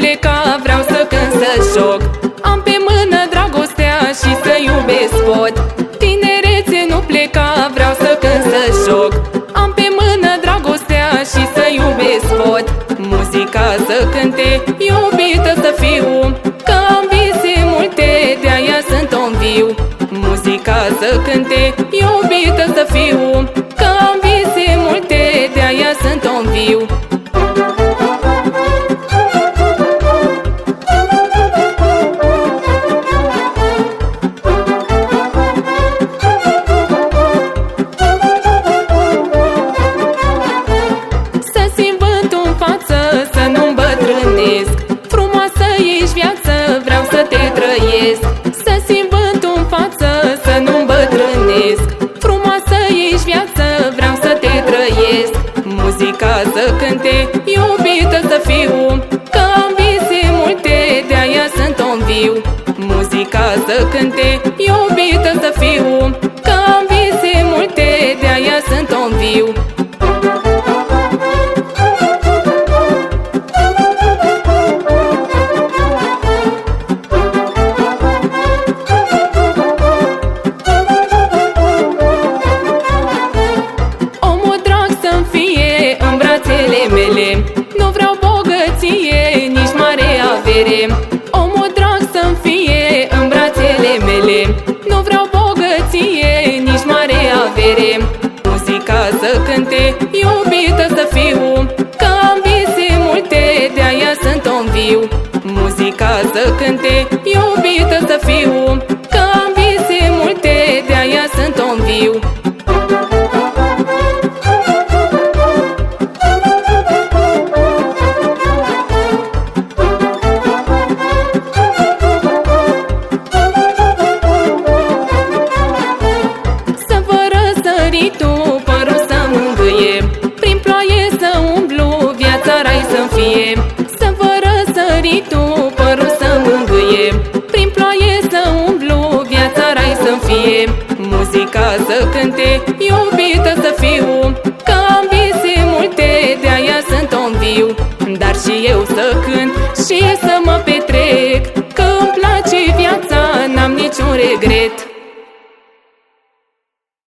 pleca, vreau să cânt, să joc. Am pe mână dragostea și să iubesc pot. Tinerețe, nu pleca, vreau să cânt, să joc. Am pe mână dragostea și să iubesc pot. Muzica să cânte, iubită să fiu, că am vise multe, de-aia sunt om viu. Muzica să cânte, iubită să fiu, că am vise multe, de-aia sunt om viu. Să simt vântul în față, să nu îmbătrânesc. Frumoasă ești viață, vreau să te trăiesc. Să simt vântul în față, să nu îmbătrânesc. Frumoasă ești viață, vreau să te trăiesc. Muzica să cânte, iubită să fiu, că am vise multe, de-aia sunt om viu. Muzica să cânte, iubită să fiu, că am vise multe, de-aia sunt om viu. Nu vreau bogăție, nici mare avere. Omul drag să-mi fie în brațele mele. Nu vreau bogăție, nici mare avere. Muzica să cânte, iubită să fiu, că am vise multe, de-aia sunt om viu. Muzica să cânte, iubită să fiu, că am vise multe, de-aia sunt om viu. Părul să mângâie, prin ploaie să umblu, viața rai să-mi fie. Să vă răsări tu, părul să mângâie, prin ploaie să umblu, viața rai să-mi fie. Muzica să cânte,